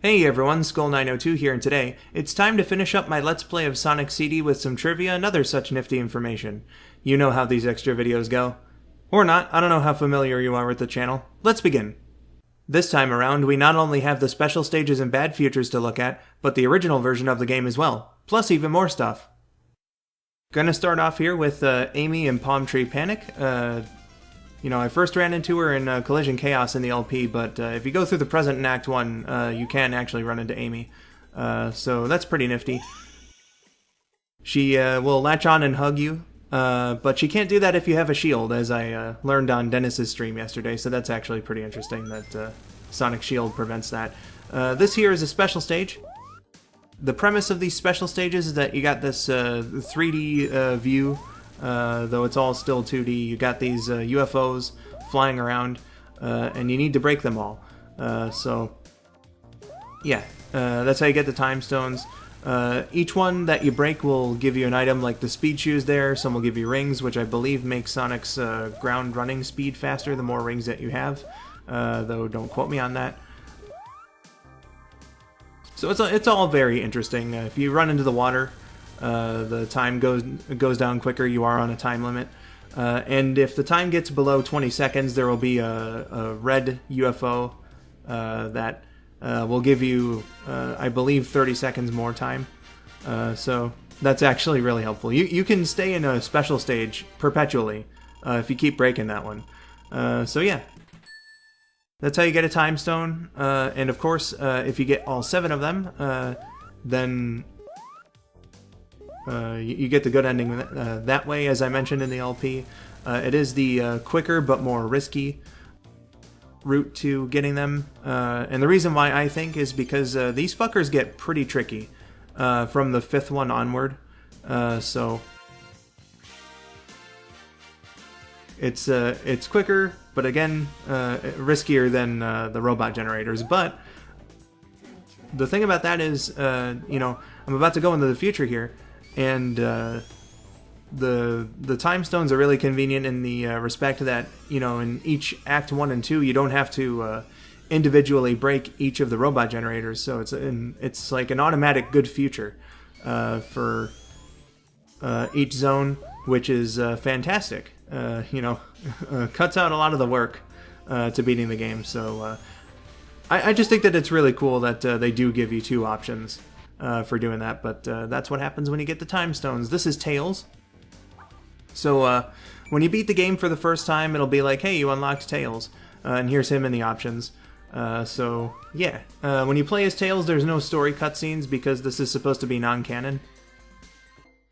Hey everyone, Skull902 here, and today, it's time to finish up my Let's Play of Sonic CD with some trivia and other such nifty information. You know how these extra videos go. Or not, I don't know how familiar you are with the channel. Let's begin. This time around, we not only have the special stages and bad futures to look at, but the original version of the game as well, plus even more stuff. Gonna start off here with Amy in Palm Tree Panic. I first ran into her in Collision Chaos in the LP, but if you go through the present in Act 1, you can actually run into Amy. So that's pretty nifty. She will latch on and hug you, but she can't do that if you have a shield, as I learned on Dennis's stream yesterday, so that's actually pretty interesting that Sonic Shield prevents that. This here is a special stage. The premise of these special stages is that you got this 3D view. Though it's all still 2D, you got these UFOs flying around, and you need to break them all. That's how you get the time stones. Each one that you break will give you an item, like the speed shoes there. Some will give you rings, which I believe make Sonic's ground running speed faster the more rings that you have, though don't quote me on that. So it's all very interesting. If you run into the water, the time goes down quicker. You are on a time limit, and if the time gets below 20 seconds, there will be a red UFO that will give you, I believe, 30 seconds more time. So that's actually really helpful. You can stay in a special stage perpetually if you keep breaking that one. So yeah, that's how you get a time stone. And of course, if you get all 7 of them, then you get the good ending that way, as I mentioned in the LP. It is the quicker but more risky route to getting them. And the reason why I think is because these fuckers get pretty tricky from the 5th one onward. So it's quicker, but again, riskier than the robot generators. But the thing about that is, I'm about to go into the future here. And the time stones are really convenient in the respect that, in each Act 1 and 2, you don't have to individually break each of the robot generators. So it's like an automatic good future for each zone, which is fantastic. Cuts out a lot of the work to beating the game. So I just think that it's really cool that they do give you 2 options for doing that, but that's what happens when you get the time stones. This is Tails. So when you beat the game for the first time, it'll be like, hey, you unlocked Tails, and here's him in the options. When you play as Tails, there's no story cutscenes because this is supposed to be non-canon.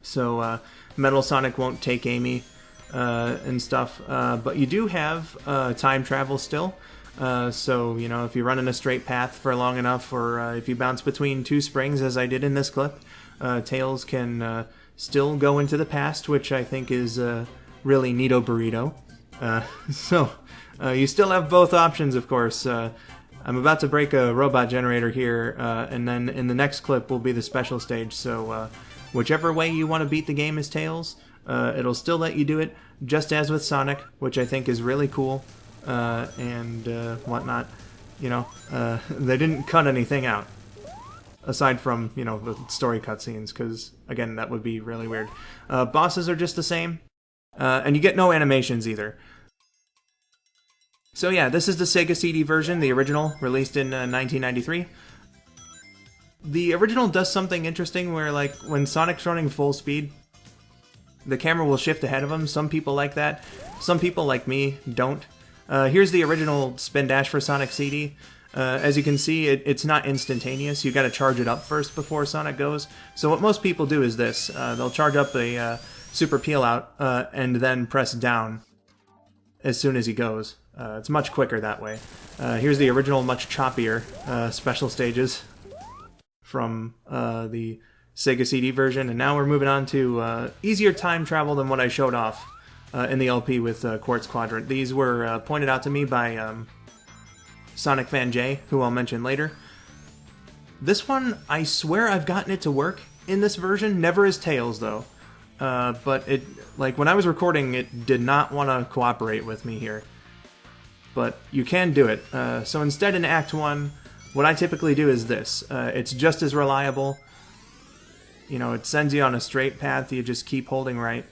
So Metal Sonic won't take Amy and stuff, but you do have time travel still. If you run in a straight path for long enough, or if you bounce between 2 springs, as I did in this clip, Tails can still go into the past, which I think is really neato burrito. You still have both options, of course. I'm about to break a robot generator here, and then in the next clip will be the special stage, so whichever way you want to beat the game as Tails, it'll still let you do it, just as with Sonic, which I think is really cool. And whatnot, they didn't cut anything out aside from the story cutscenes, because again, that would be really weird. Bosses are just the same, and you get no animations either. So yeah, this is the Sega CD version, the original, released in 1993. The original does something interesting where, like, when Sonic's running full speed, the camera will shift ahead of him. Some people like that. Some people, like me, don't. Here's the original spin dash for Sonic CD. As you can see, it's not instantaneous. You gotta charge it up first before Sonic goes. So what most people do is this. They'll charge up a super peel out and then press down as soon as he goes. It's much quicker that way. Here's the original, much choppier special stages from the Sega CD version. And now we're moving on to easier time travel than what I showed off in the LP with Quartz Quadrant. These were pointed out to me by SonicFanJ, who I'll mention later. This one, I swear I've gotten it to work in this version. Never as Tails, though. But when I was recording, it did not want to cooperate with me here. But you can do it. So instead in Act 1, what I typically do is this. It's just as reliable. You know, it sends you on a straight path. You just keep holding right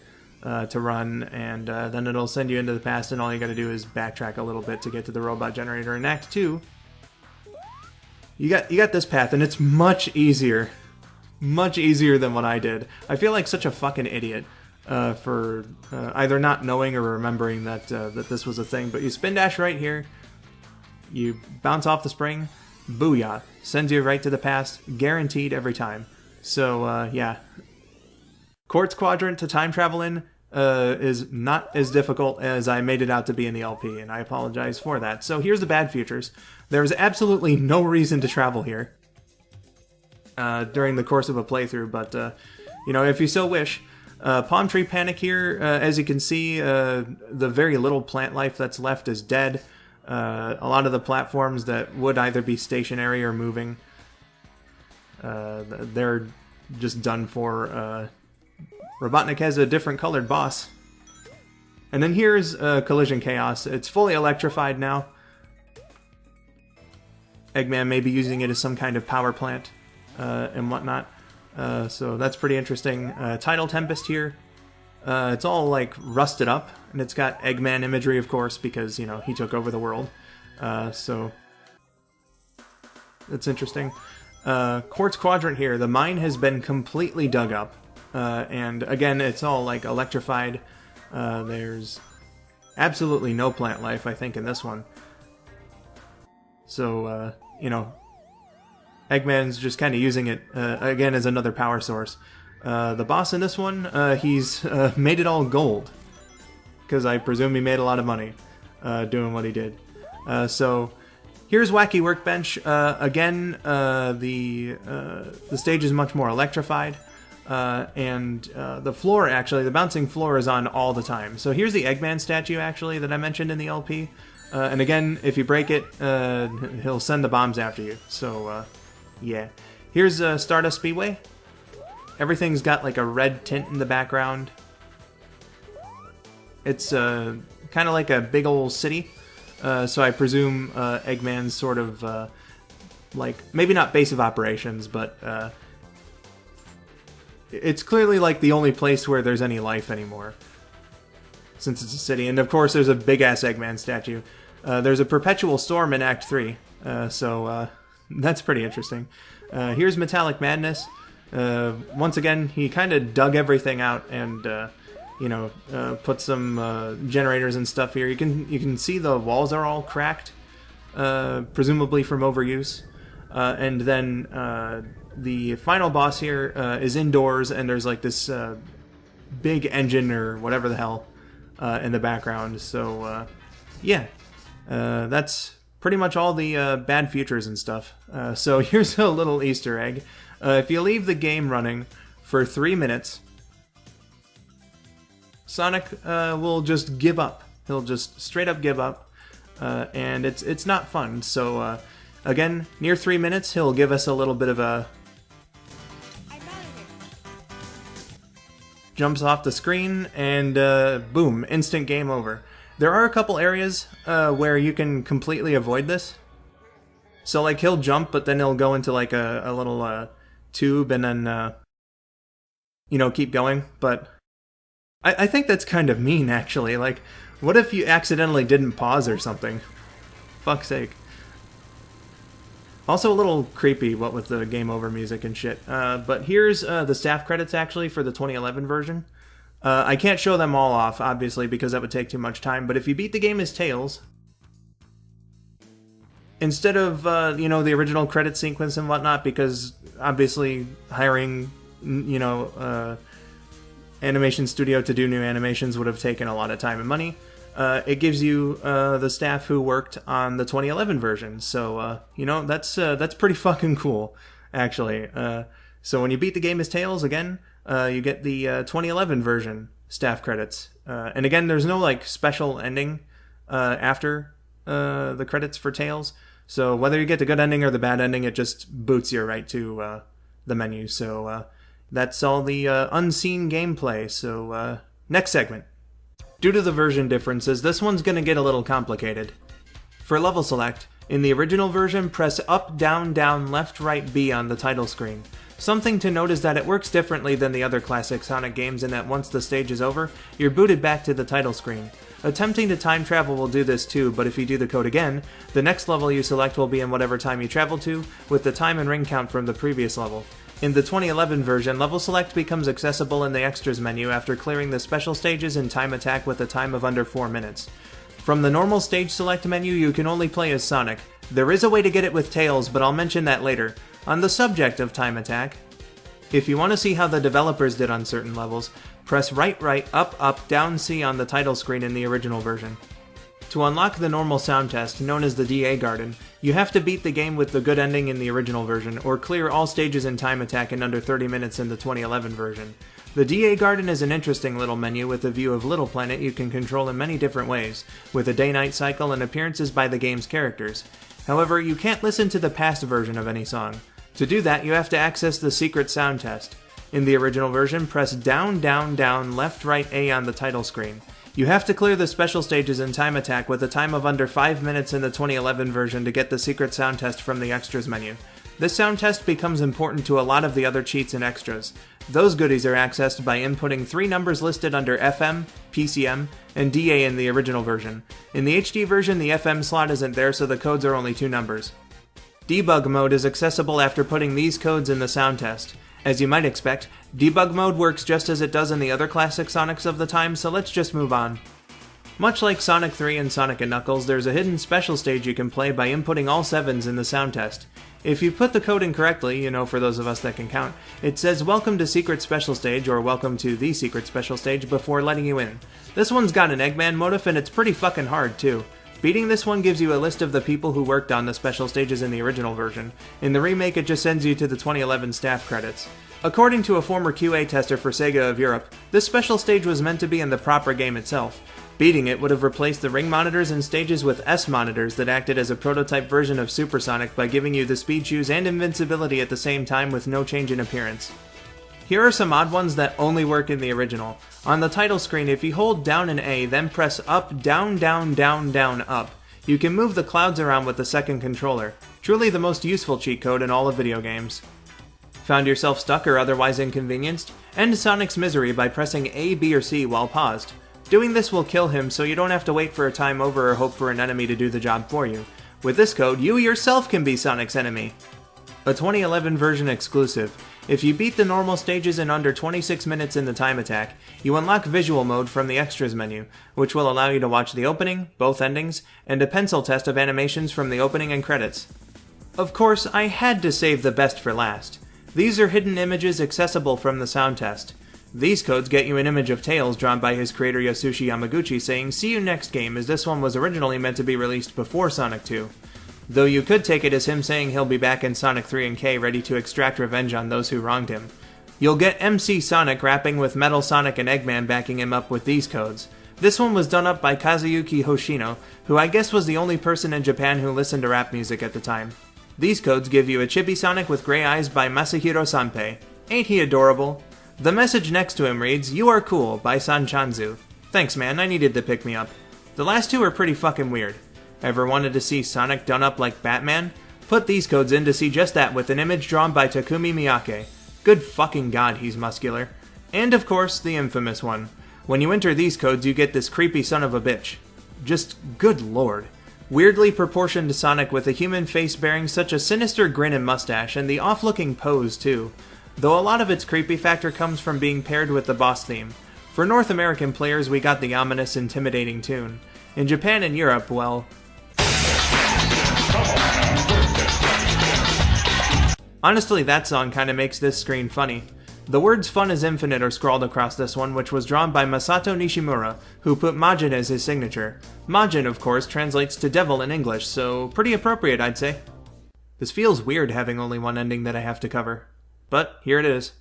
to run, and then it'll send you into the past, and all you gotta do is backtrack a little bit to get to the robot generator. In Act 2, you got this path, and it's much easier than what I did. I feel like such a fucking idiot for either not knowing or remembering that that this was a thing. But you spin dash right here, you bounce off the spring, booyah, sends you right to the past, guaranteed every time. So yeah, Quartz Quadrant to time travel in is not as difficult as I made it out to be in the LP, and I apologize for that. So here's the bad futures. There's absolutely no reason to travel here during the course of a playthrough, but you know, if you so wish. Palm Tree Panic here, as you can see, the very little plant life that's left is dead. A lot of the platforms that would either be stationary or moving, they're just done for. Robotnik has a different colored boss. And then here's Collision Chaos. It's fully electrified now. Eggman may be using it as some kind of power plant and whatnot. So that's pretty interesting. Tidal Tempest here. It's all like rusted up, and it's got Eggman imagery, of course, because, you know, he took over the world. So that's interesting. Quartz Quadrant here. The mine has been completely dug up. And again, it's all like electrified. There's absolutely no plant life, I think, in this one. So, you know, Eggman's just kind of using it, again, as another power source. The boss in this one, he's made it all gold. Because I presume he made a lot of money doing what he did. So, here's Wacky Workbench. Again, the stage is much more electrified. And the floor, actually, the bouncing floor is on all the time. So here's the Eggman statue, actually, that I mentioned in the LP. And again, if you break it, he'll send the bombs after you. So, yeah. Here's Stardust Speedway. Everything's got like a red tint in the background. It's kind of like a big old city. So I presume Eggman's sort of like, maybe not base of operations, but it's clearly like the only place where there's any life anymore, since it's a city. And of course there's a big-ass Eggman statue. There's a perpetual storm in Act 3, so that's pretty interesting. Here's Metallic Madness. Once again, he kind of dug everything out and, you know, put some generators and stuff here. You can see the walls are all cracked, presumably from overuse. And then the final boss here is indoors, and there's like this big engine or whatever the hell in the background. So yeah, that's pretty much all the bad futures and stuff. So here's a little Easter egg. If you leave the game running for 3 minutes, Sonic will just give up. He'll just straight up give up, and it's not fun. So again, near 3 minutes, he'll give us a little bit of a jumps off the screen, and boom, instant game over. There are a couple areas where you can completely avoid this. So like he'll jump, but then he'll go into like a little tube and then you know, keep going. But I think that's kind of mean, actually. Like, what if you accidentally didn't pause or something? Fuck's sake. Also a little creepy, what with the game over music and shit. But here's the staff credits, actually, for the 2011 version. I can't show them all off, obviously, because that would take too much time. But if you beat the game as Tails, instead of, you know, the original credit sequence and whatnot, because obviously hiring, you know, animation studio to do new animations would have taken a lot of time and money. It gives you the staff who worked on the 2011 version. So, you know, that's pretty fucking cool, actually. So when you beat the game as Tails, again, you get the 2011 version staff credits. And again, there's no, like, special ending after the credits for Tails. So whether you get the good ending or the bad ending, it just boots you right to the menu. So that's all the unseen gameplay. So next segment. Due to the version differences, this one's going to get a little complicated. For level select, In the original version, press up, down, down, left, right, B on the title screen. Something to note is that it works differently than the other classic Sonic games in that once the stage is over, you're booted back to the title screen. Attempting to time travel will do this too, but if you do the code again, the next level you select will be in whatever time you travel to, with the time and ring count from the previous level. In the 2011 version, level select becomes accessible in the extras menu after clearing the special stages in time attack with a time of under 4 minutes. From the normal stage select menu, you can only play as Sonic. There is a way to get it with Tails, but I'll mention that later. On the subject of time attack, if you want to see how the developers did on certain levels, press right, right, up, up, down, C on the title screen in the original version. To unlock the normal sound test, known as the DA Garden, you have to beat the game with the good ending in the original version, or clear all stages in time attack in under 30 minutes in the 2011 version. The DA Garden is an interesting little menu with a view of Little Planet you can control in many different ways, with a day-night cycle and appearances by the game's characters. However, you can't listen to the past version of any song. To do that, you have to access the secret sound test. In the original version, press down, down, down, left, right, A on the title screen. You have to clear the special stages in time attack with a time of under 5 minutes in the 2011 version to get the secret sound test from the extras menu. This sound test becomes important to a lot of the other cheats and extras. Those goodies are accessed by inputting 3 numbers listed under FM, PCM, and DA in the original version. In the HD version, the FM slot isn't there, so the codes are only 2 numbers. Debug Mode is accessible after putting these codes in the sound test. As you might expect, Debug Mode works just as it does in the other classic Sonics of the time, so let's just move on. Much like Sonic 3 and Sonic & Knuckles, there's a hidden special stage you can play by inputting all 7s in the sound test. If you put the code in correctly, for those of us that can count, it says welcome to secret special stage or welcome to the secret special stage before letting you in. This one's got an Eggman motif and it's pretty fucking hard too. Beating this one gives you a list of the people who worked on the special stages in the original version. In the remake, it just sends you to the 2011 staff credits. According to a former QA tester for Sega of Europe, this special stage was meant to be in the proper game itself. Beating it would have replaced the ring monitors and stages with S monitors that acted as a prototype version of Supersonic by giving you the speed shoes and invincibility at the same time with no change in appearance. Here are some odd ones that only work in the original. On the title screen, if you hold down and A, then press up, down, down, down, down, up, you can move the clouds around with the second controller. Truly the most useful cheat code in all of video games. Found yourself stuck or otherwise inconvenienced? End Sonic's misery by pressing A, B, or C while paused. Doing this will kill him, so you don't have to wait for a time over or hope for an enemy to do the job for you. With this code, you yourself can be Sonic's enemy. A 2011 version exclusive. If you beat the normal stages in under 26 minutes in the time attack, you unlock visual mode from the extras menu, which will allow you to watch the opening, both endings, and a pencil test of animations from the opening and credits. Of course, I had to save the best for last. These are hidden images accessible from the sound test. These codes get you an image of Tails drawn by his creator Yasushi Yamaguchi saying, "See you next game," as this one was originally meant to be released before Sonic 2. Though you could take it as him saying he'll be back in Sonic 3 and K ready to extract revenge on those who wronged him. You'll get MC Sonic rapping with Metal Sonic and Eggman backing him up with these codes. This one was done up by Kazuyuki Hoshino, who I guess was the only person in Japan who listened to rap music at the time. These codes give you a Chibi Sonic with gray eyes by Masahiro Sanpei. Ain't he adorable? The message next to him reads, "You are cool" by Sanchanzu. Thanks man, I needed the pick-me-up. The last two are pretty fucking weird. Ever wanted to see Sonic done up like Batman? Put these codes in to see just that with an image drawn by Takumi Miyake. Good fucking god, he's muscular. And of course, the infamous one. When you enter these codes, you get this creepy son of a bitch. Just good lord. Weirdly proportioned Sonic with a human face bearing such a sinister grin and mustache, and the off-looking pose too. Though a lot of its creepy factor comes from being paired with the boss theme. For North American players, we got the ominous, intimidating tune. In Japan and Europe, well... honestly, that song kinda makes this screen funny. The words "fun is infinite" are scrawled across this one, which was drawn by Masato Nishimura, who put Majin as his signature. Majin, of course, translates to devil in English, so pretty appropriate, I'd say. This feels weird having only one ending that I have to cover. But here it is.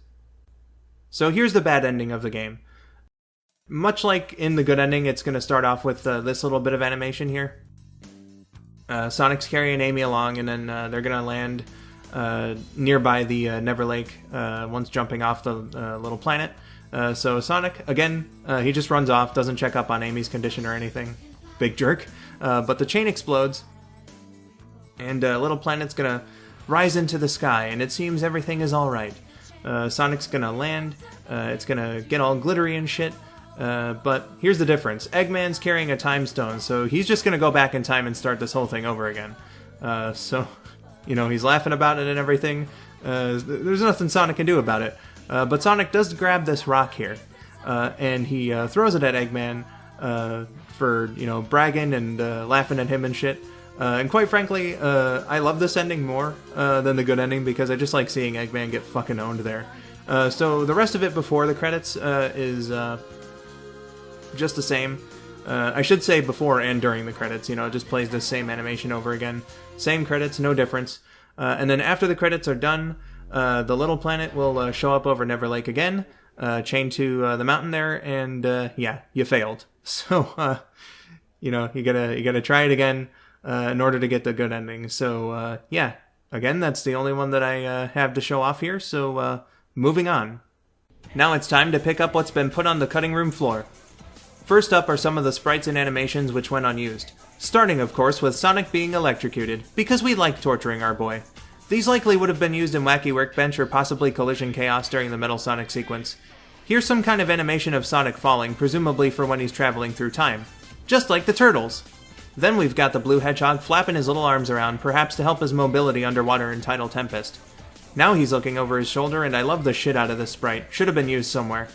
So here's the bad ending of the game. Much like in the good ending, it's going to start off with this little bit of animation here. Sonic's carrying Amy along, and then they're going to land nearby the Never Lake once jumping off the little planet. So Sonic, again, he just runs off, doesn't check up on Amy's condition or anything. Big jerk. But the chain explodes. And Little Planet's gonna rise into the sky, and it seems everything is alright. Sonic's gonna land, it's gonna get all glittery and shit, but here's the difference. Eggman's carrying a time stone, so he's just gonna go back in time and start this whole thing over again. So, you know, he's laughing about it and everything. There's nothing Sonic can do about it. But Sonic does grab this rock here, and he throws it at Eggman for, you know, bragging and laughing at him and shit. And quite frankly, I love this ending more than the good ending because I just like seeing Eggman get fucking owned there. So the rest of it before the credits is just the same. I should say before and during the credits, you know, it just plays the same animation over again. Same credits, no difference. And then after the credits are done, the Little Planet will show up over Never Lake again, chained to the mountain there, and yeah, you failed. So, you know, you gotta try it again in order to get the good ending. So, yeah, again, that's the only one that I have to show off here, so moving on. Now it's time to pick up what's been put on the cutting room floor. First up are some of the sprites and animations which went unused. Starting, of course, with Sonic being electrocuted, because we like torturing our boy. These likely would have been used in Wacky Workbench or possibly Collision Chaos during the Metal Sonic sequence. Here's some kind of animation of Sonic falling, presumably for when he's traveling through time. Just like the Turtles! Then we've got the blue Hedgehog flapping his little arms around, perhaps to help his mobility underwater in tidal tempest. Now he's looking over his shoulder, and I love the shit out of this sprite. Should have been used somewhere.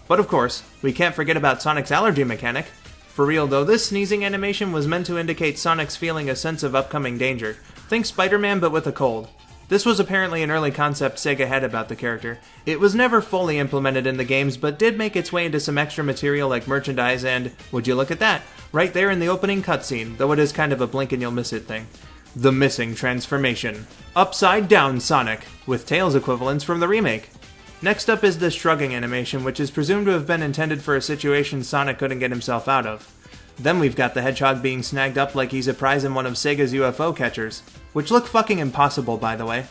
But of course, we can't forget about Sonic's allergy mechanic. For real though, this sneezing animation was meant to indicate Sonic's feeling a sense of upcoming danger. Think Spider-Man but with a cold. This was apparently an early concept Sega had about the character. It was never fully implemented in the games, but did make its way into some extra material like merchandise and, would you look at that, right there in the opening cutscene, though it is kind of a blink and you'll miss it thing. The missing transformation. Upside down Sonic, with Tails equivalents from the remake. Next up is the shrugging animation, which is presumed to have been intended for a situation Sonic couldn't get himself out of. Then we've got the Hedgehog being snagged up like he's a prize in one of Sega's UFO catchers, which look fucking impossible, by the way.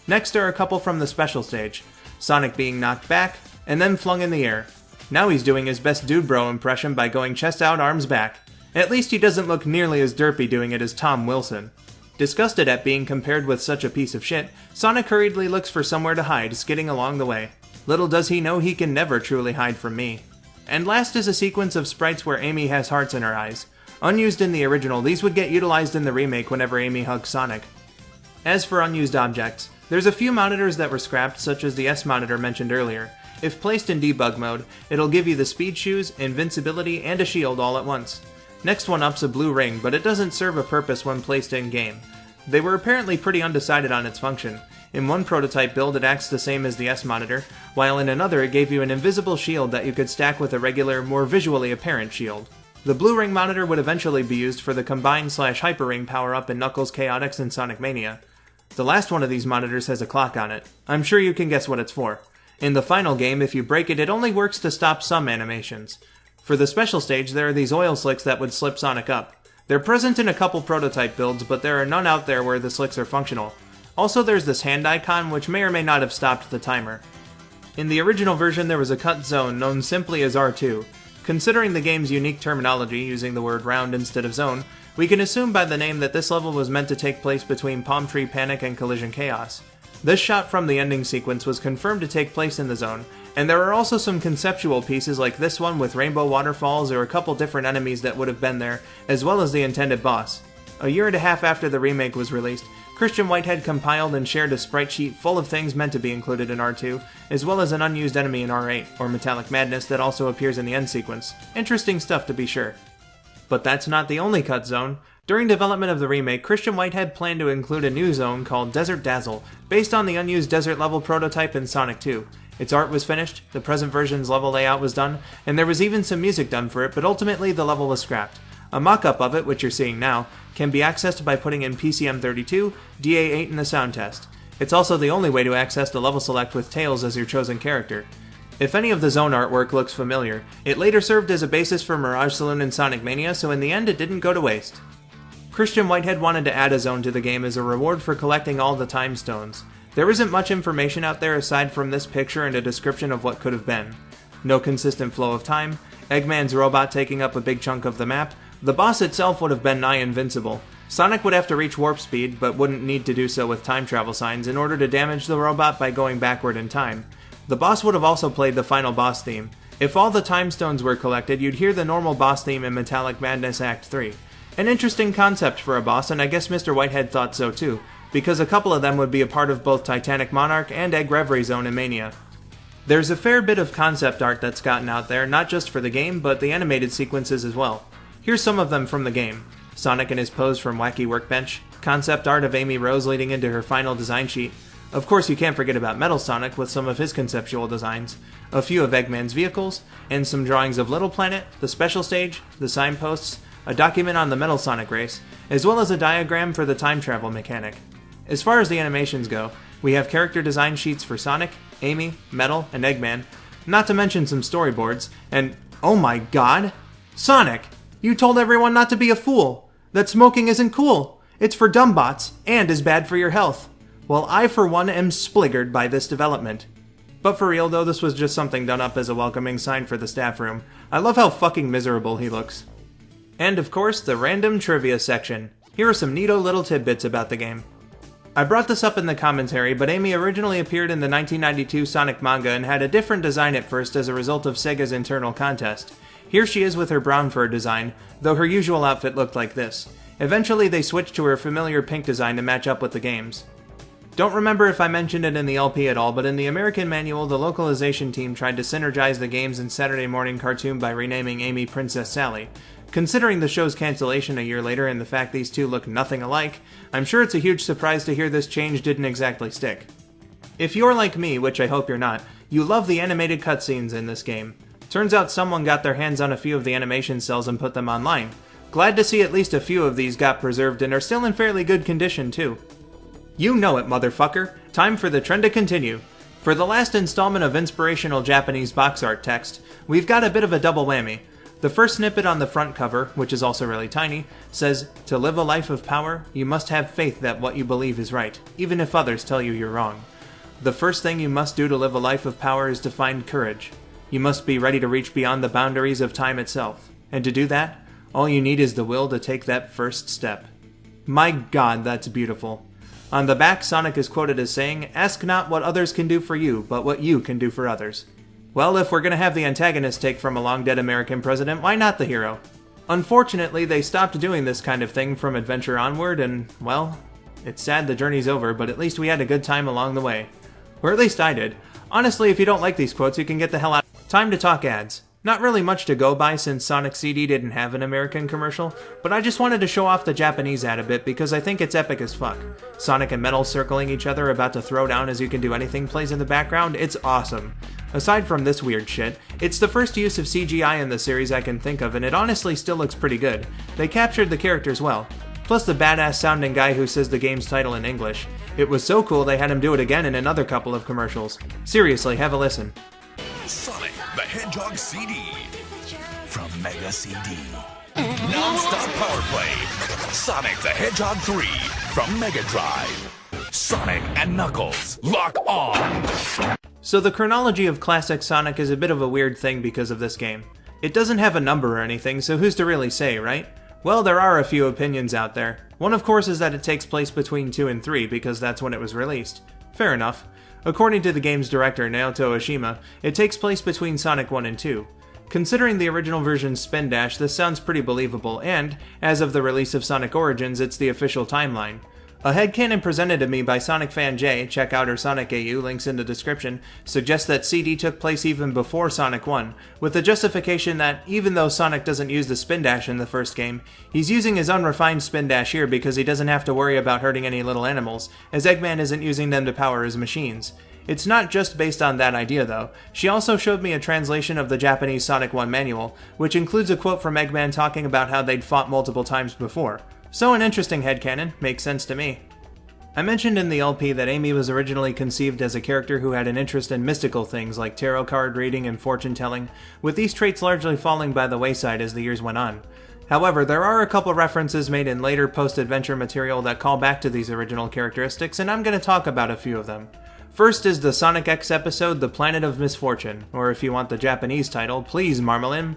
Next are a couple from the special stage, Sonic being knocked back, and then flung in the air. Now he's doing his best Dude Bro impression by going chest out, arms back. At least he doesn't look nearly as derpy doing it as Tom Wilson. Disgusted at being compared with such a piece of shit, Sonic hurriedly looks for somewhere to hide, skidding along the way. Little does he know he can never truly hide from me. And last is a sequence of sprites where Amy has hearts in her eyes. Unused in the original, these would get utilized in the remake whenever Amy hugs Sonic. As for unused objects, there's a few monitors that were scrapped, such as the S monitor mentioned earlier. If placed in debug mode, it'll give you the speed shoes, invincibility, and a shield all at once. Next one up's a blue ring, but it doesn't serve a purpose when placed in-game. They were apparently pretty undecided on its function. In one prototype build it acts the same as the S monitor, while in another it gave you an invisible shield that you could stack with a regular, more visually apparent shield. The blue ring monitor would eventually be used for the combine/hyper ring power-up in Knuckles Chaotix and Sonic Mania. The last one of these monitors has a clock on it. I'm sure you can guess what it's for. In the final game, if you break it, it only works to stop some animations. For the special stage, there are these oil slicks that would slip Sonic up. They're present in a couple prototype builds, but there are none out there where the slicks are functional. Also, there's this hand icon, which may or may not have stopped the timer. In the original version, there was a cut zone known simply as R2. Considering the game's unique terminology, using the word round instead of zone, we can assume by the name that this level was meant to take place between Palm Tree Panic and Collision Chaos. This shot from the ending sequence was confirmed to take place in the zone, and there are also some conceptual pieces like this one with rainbow waterfalls or a couple different enemies that would have been there, as well as the intended boss. A year and a half after the remake was released, Christian Whitehead compiled and shared a sprite sheet full of things meant to be included in R2, as well as an unused enemy in R8, or Metallic Madness, that also appears in the end sequence. Interesting stuff to be sure. But that's not the only cut zone. During development of the remake, Christian Whitehead planned to include a new zone called Desert Dazzle, based on the unused desert level prototype in Sonic 2. Its art was finished, the present version's level layout was done, and there was even some music done for it, but ultimately the level was scrapped. A mock-up of it, which you're seeing now, can be accessed by putting in PCM32, DA8 in the sound test. It's also the only way to access the level select with Tails as your chosen character. If any of the zone artwork looks familiar, it later served as a basis for Mirage Saloon and Sonic Mania, so in the end it didn't go to waste. Christian Whitehead wanted to add a zone to the game as a reward for collecting all the time stones. There isn't much information out there aside from this picture and a description of what could have been. No consistent flow of time, Eggman's robot taking up a big chunk of the map, the boss itself would have been nigh invincible. Sonic would have to reach warp speed, but wouldn't need to do so with time travel signs in order to damage the robot by going backward in time. The boss would have also played the final boss theme. If all the time stones were collected, you'd hear the normal boss theme in Metallic Madness Act 3. An interesting concept for a boss, and I guess Mr. Whitehead thought so too, because a couple of them would be a part of both Titanic Monarch and Egg Reverie Zone in Mania. There's a fair bit of concept art that's gotten out there, not just for the game, but the animated sequences as well. Here's some of them from the game. Sonic in his pose from Wacky Workbench, concept art of Amy Rose leading into her final design sheet. Of course, you can't forget about Metal Sonic with some of his conceptual designs, a few of Eggman's vehicles, and some drawings of Little Planet, the special stage, the signposts, a document on the Metal Sonic race, as well as a diagram for the time travel mechanic. As far as the animations go, we have character design sheets for Sonic, Amy, Metal, and Eggman, not to mention some storyboards, and oh my god! Sonic! You told everyone not to be a fool! That smoking isn't cool! It's for dumbbots, and is bad for your health. Well, I for one am spliggered by this development. But for real though, this was just something done up as a welcoming sign for the staff room. I love how fucking miserable he looks. And of course, the random trivia section. Here are some neato little tidbits about the game. I brought this up in the commentary, but Amy originally appeared in the 1992 Sonic manga and had a different design at first as a result of Sega's internal contest. Here she is with her brown fur design, though her usual outfit looked like this. Eventually they switched to her familiar pink design to match up with the games. Don't remember if I mentioned it in the LP at all, but in the American manual, the localization team tried to synergize the games and Saturday morning cartoon by renaming Amy Princess Sally. Considering the show's cancellation a year later and the fact these two look nothing alike, I'm sure it's a huge surprise to hear this change didn't exactly stick. If you're like me, which I hope you're not, you love the animated cutscenes in this game. Turns out someone got their hands on a few of the animation cells and put them online. Glad to see at least a few of these got preserved and are still in fairly good condition too. You know it, motherfucker. Time for the trend to continue. For the last installment of inspirational Japanese box art text, we've got a bit of a double whammy. The first snippet on the front cover, which is also really tiny, says, "To live a life of power, you must have faith that what you believe is right, even if others tell you you're wrong. The first thing you must do to live a life of power is to find courage. You must be ready to reach beyond the boundaries of time itself. And to do that, all you need is the will to take that first step." My god, that's beautiful. On the back, Sonic is quoted as saying, "Ask not what others can do for you, but what you can do for others." Well, if we're gonna have the antagonist take from a long-dead American president, why not the hero? Unfortunately, they stopped doing this kind of thing from Adventure onward, and, well, it's sad the journey's over, but at least we had a good time along the way. Or at least I did. Honestly, if you don't like these quotes, you can get the hell out. Time to talk ads. Not really much to go by since Sonic CD didn't have an American commercial, but I just wanted to show off the Japanese ad a bit because I think it's epic as fuck. Sonic and Metal circling each other about to throw down as you can do anything plays in the background, it's awesome. Aside from this weird shit, it's the first use of CGI in the series I can think of and it honestly still looks pretty good. They captured the characters well. Plus the badass sounding guy who says the game's title in English. It was so cool they had him do it again in another couple of commercials. Seriously, have a listen. Sonic the Hedgehog CD from Mega CD. Non-stop power play. Sonic the Hedgehog 3 from Mega Drive. Sonic and Knuckles, lock on! So the chronology of classic Sonic is a bit of a weird thing because of this game. It doesn't have a number or anything, so who's to really say, right? Well, there are a few opinions out there. One, of course, is that it takes place between 2 and 3 because that's when it was released. Fair enough. According to the game's director, Naoto Oshima, it takes place between Sonic 1 and 2. Considering the original version's spin dash, this sounds pretty believable, and, as of the release of Sonic Origins, it's the official timeline. A headcanon presented to me by SonicFanJ, check out her Sonic AU, links in the description, suggests that CD took place even before Sonic 1, with the justification that, even though Sonic doesn't use the spin dash in the first game, he's using his unrefined spin dash here because he doesn't have to worry about hurting any little animals, as Eggman isn't using them to power his machines. It's not just based on that idea though. She also showed me a translation of the Japanese Sonic 1 manual, which includes a quote from Eggman talking about how they'd fought multiple times before. So an interesting headcanon, makes sense to me. I mentioned in the LP that Amy was originally conceived as a character who had an interest in mystical things like tarot card reading and fortune telling, with these traits largely falling by the wayside as the years went on. However, there are a couple references made in later post-adventure material that call back to these original characteristics, and I'm going to talk about a few of them. First is the Sonic X episode, The Planet of Misfortune, or if you want the Japanese title, Please Marmalin.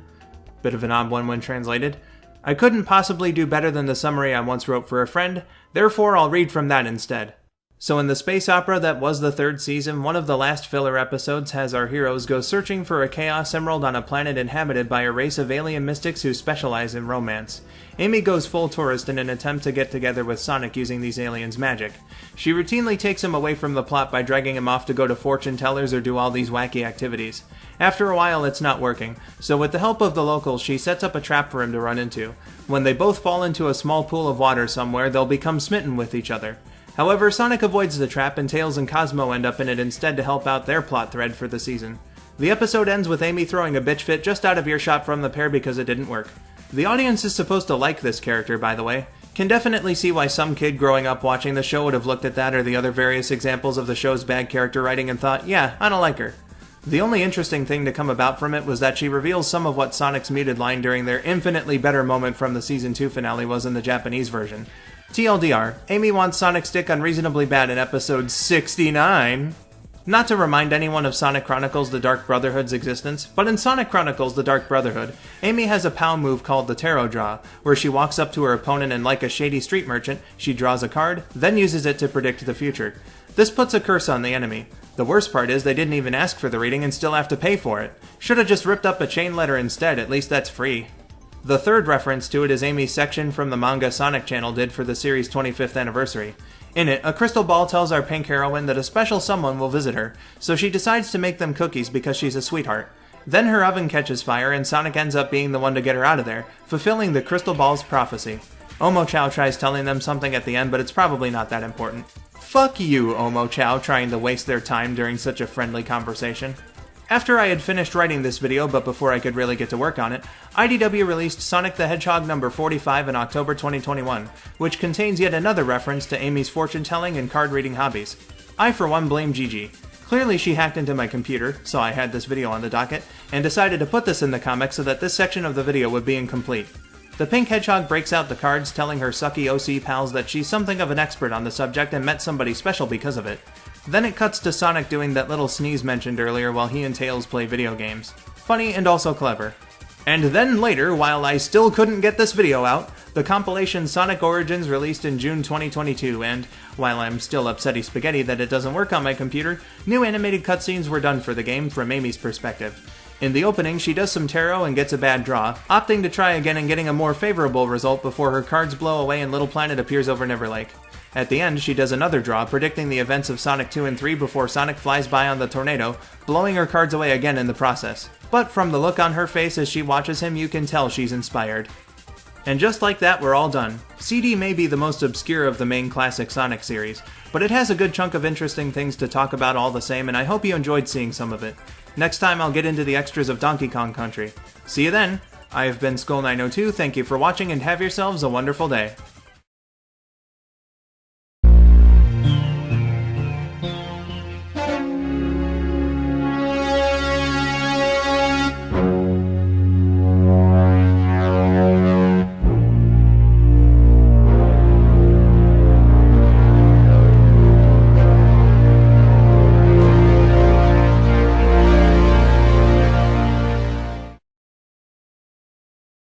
Bit of an odd one when translated. I couldn't possibly do better than the summary I once wrote for a friend, therefore I'll read from that instead. So in the space opera that was the third season, one of the last filler episodes has our heroes go searching for a Chaos Emerald on a planet inhabited by a race of alien mystics who specialize in romance. Amy goes full tourist in an attempt to get together with Sonic using these aliens' magic. She routinely takes him away from the plot by dragging him off to go to fortune tellers or do all these wacky activities. After a while it's not working, so with the help of the locals she sets up a trap for him to run into. When they both fall into a small pool of water somewhere, they'll become smitten with each other. However, Sonic avoids the trap and Tails and Cosmo end up in it instead to help out their plot thread for the season. The episode ends with Amy throwing a bitch fit just out of earshot from the pair because it didn't work. The audience is supposed to like this character, by the way. Can definitely see why some kid growing up watching the show would have looked at that or the other various examples of the show's bad character writing and thought, yeah, I don't like her. The only interesting thing to come about from it was that she reveals some of what Sonic's muted line during their infinitely better moment from the Season 2 finale was in the Japanese version. TLDR, Amy wants Sonic's dick unreasonably bad in episode 69. Not to remind anyone of Sonic Chronicles The Dark Brotherhood's existence, but in Sonic Chronicles The Dark Brotherhood, Amy has a POW move called the Tarot Draw, where she walks up to her opponent and like a shady street merchant, she draws a card, then uses it to predict the future. This puts a curse on the enemy. The worst part is they didn't even ask for the reading and still have to pay for it. Should've just ripped up a chain letter instead, at least that's free. The third reference to it is Amy's section from the manga Sonic Channel did for the series' 25th anniversary. In it, a crystal ball tells our pink heroine that a special someone will visit her, so she decides to make them cookies because she's a sweetheart. Then her oven catches fire and Sonic ends up being the one to get her out of there, fulfilling the crystal ball's prophecy. Omochao tries telling them something at the end, but it's probably not that important. Fuck you, Omochao, trying to waste their time during such a friendly conversation. After I had finished writing this video, but before I could really get to work on it, IDW released Sonic the Hedgehog number 45 in October 2021, which contains yet another reference to Amy's fortune-telling and card-reading hobbies. I for one blame Gigi. Clearly she hacked into my computer, so I had this video on the docket, and decided to put this in the comic so that this section of the video would be incomplete. The pink hedgehog breaks out the cards telling her sucky OC pals that she's something of an expert on the subject and met somebody special because of it. Then it cuts to Sonic doing that little sneeze mentioned earlier while he and Tails play video games. Funny and also clever. And then later, while I still couldn't get this video out, the compilation Sonic Origins released in June 2022, and, while I'm still upsetty spaghetti that it doesn't work on my computer, new animated cutscenes were done for the game from Amy's perspective. In the opening, she does some tarot and gets a bad draw, opting to try again and getting a more favorable result before her cards blow away and Little Planet appears over Neverlake. At the end, she does another draw, predicting the events of Sonic 2 and 3 before Sonic flies by on the tornado, blowing her cards away again in the process. But from the look on her face as she watches him, you can tell she's inspired. And just like that, we're all done. CD may be the most obscure of the main classic Sonic series, but it has a good chunk of interesting things to talk about all the same, and I hope you enjoyed seeing some of it. Next time I'll get into the extras of Donkey Kong Country. See you then! I have been Skull902, thank you for watching and have yourselves a wonderful day.